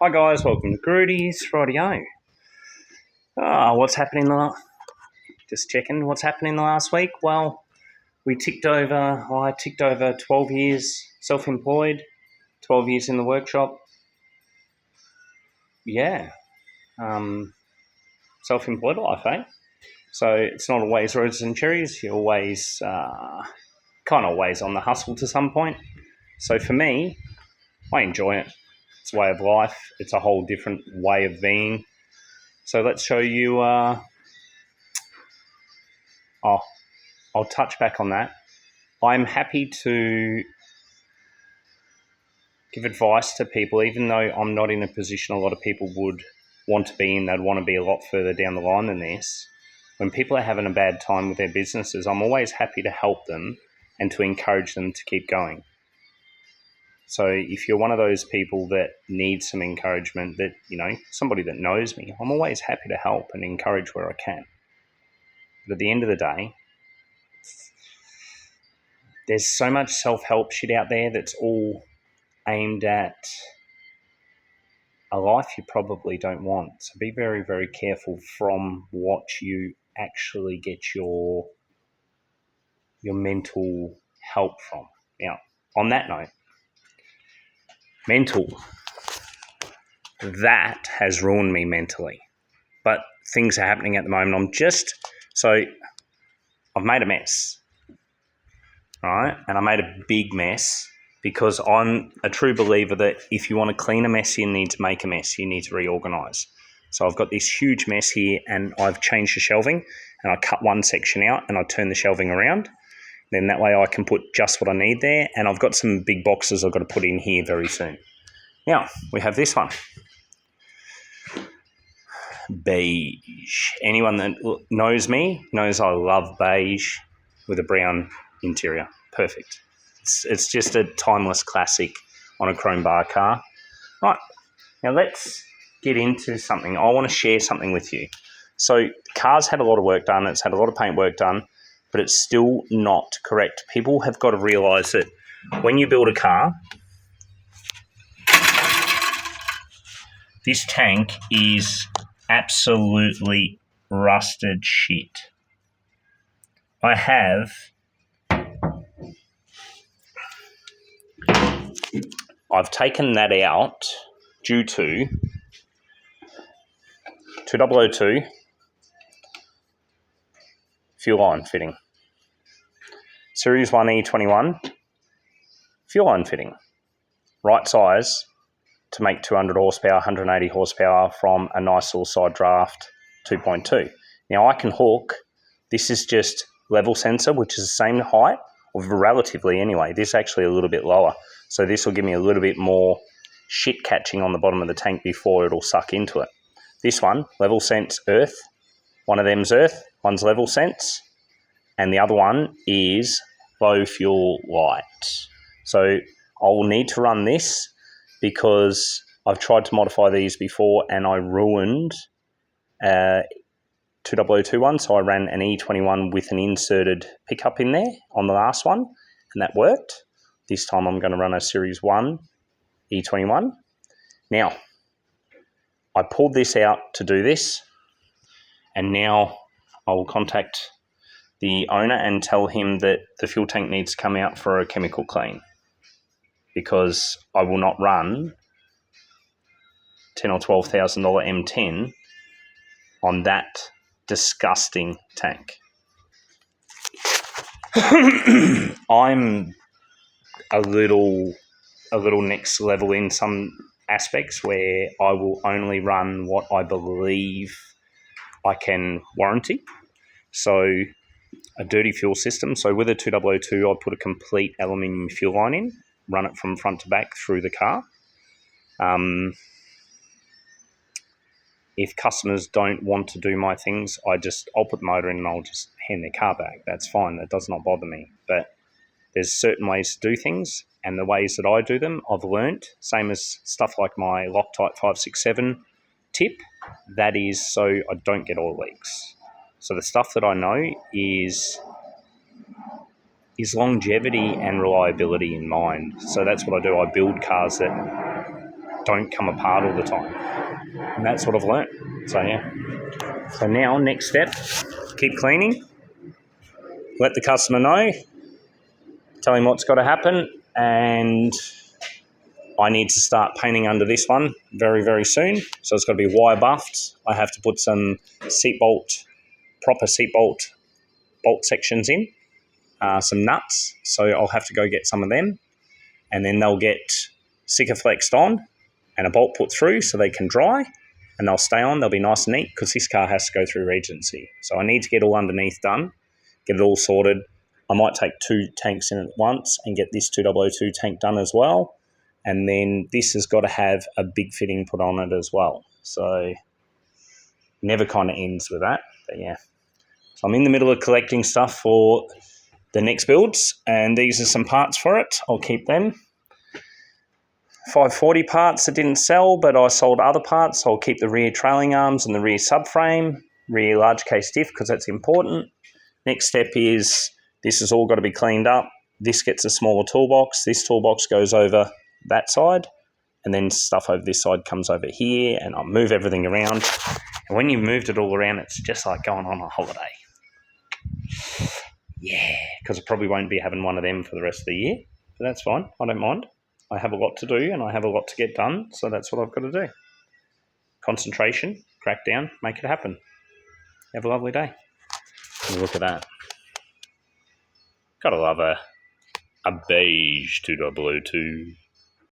Hi guys, welcome to Grudy's Radio. What's happening just checking what's happening the last week? Well, I ticked over 12 years self-employed, 12 years in the workshop. Yeah, self-employed life, eh? So it's not always roses and cherries. You're always kind of always on the hustle to some point. So for me, I enjoy it. It's a way of life. It's a whole different way of being. So let's show you. I'll touch back on that. I'm happy to give advice to people, even though I'm not in a position a lot of people would want to be in. They'd want to be a lot further down the line than this. When people are having a bad time with their businesses, I'm always happy to help them and to encourage them to keep going. So if you're one of those people that needs some encouragement, that, somebody that knows me, I'm always happy to help and encourage where I can. But at the end of the day, there's so much self-help shit out there that's all aimed at a life you probably don't want. So be very, very careful from what you actually get your mental help from. Now, on that note, mental, that has ruined me mentally. But things are happening at the moment. I've made a mess, right? And I made a big mess because I'm a true believer that if you want to clean a mess, you need to make a mess. You need to reorganize. So I've got this huge mess here and I've changed the shelving and I cut one section out and I turn the shelving around. Then that way I can put just what I need there. And I've got some big boxes I've got to put in here very soon. Now, we have this one. Beige. Anyone that knows me knows I love beige with a brown interior. Perfect. It's just a timeless classic on a chrome bar car. Right, now let's get into something. I want to share something with you. So the car's had a lot of work done. It's had a lot of paint work done, but it's still not correct. People have got to realise that when you build a car, this tank is absolutely rusted shit. I've taken that out due to 2002 fuel line fitting. Series 1 E21 fuel line fitting. Right size to make 200 horsepower, 180 horsepower from a nice little side draft 2.2. Now I can hook, this is just level sensor, which is the same height, or relatively anyway. This is actually a little bit lower. So this will give me a little bit more shit catching on the bottom of the tank before it'll suck into it. This one, level sense earth. One of them's earth, one's level sense, and the other one is low fuel light. So I will need to run this because I've tried to modify these before and I ruined 2021. So I ran an E21 with an inserted pickup in there on the last one and that worked. This time I'm going to run a Series 1 E21. Now, I pulled this out to do this and now I will contact the owner and tell him that the fuel tank needs to come out for a chemical clean because I will not run $10,000 or $12,000 M10 on that disgusting tank. I'm a little next level in some aspects where I will only run what I believe I can warranty. So a dirty fuel system. So with a 2002, I put a complete aluminium fuel line in, run it from front to back through the car. If customers don't want to do my things, I'll put the motor in and I'll just hand their car back. That's fine. That does not bother me. But there's certain ways to do things, and the ways that I do them, I've learnt. Same as stuff like my Loctite 567 tip. That is so I don't get oil leaks. So the stuff that I know is longevity and reliability in mind. So that's what I do. I build cars that don't come apart all the time. And that's what I've learnt. So yeah. So now, next step, keep cleaning, let the customer know, tell him what's got to happen, and I need to start painting under this one very, very soon. So it's got to be wire buffed. I have to put some proper seat bolt sections in, some nuts. So I'll have to go get some of them, and then they'll get Sikaflexed on and a bolt put through so they can dry, and they'll stay on. They'll be nice and neat because this car has to go through Regency. So I need to get all underneath done, get it all sorted. I might take 2 tanks in at once and get this 2002 tank done as well. And then this has got to have a big fitting put on it as well. So never kind of ends with that. But yeah. So I'm in the middle of collecting stuff for the next builds, and these are some parts for it. I'll keep them. 540 parts that didn't sell, but I sold other parts. So I'll keep the rear trailing arms and the rear subframe, rear large case diff because that's important. Next step is this has all got to be cleaned up. This gets a smaller toolbox. This toolbox goes over that side, and then stuff over this side comes over here, and I'll move everything around. And when you've moved it all around, it's just like going on a holiday. Yeah, because I probably won't be having one of them for the rest of the year, but that's fine. I don't mind. I have a lot to do, and I have a lot to get done, so that's what I've got to do. Concentration, crack down, make it happen. Have a lovely day. Look at that. Gotta love a beige 2002.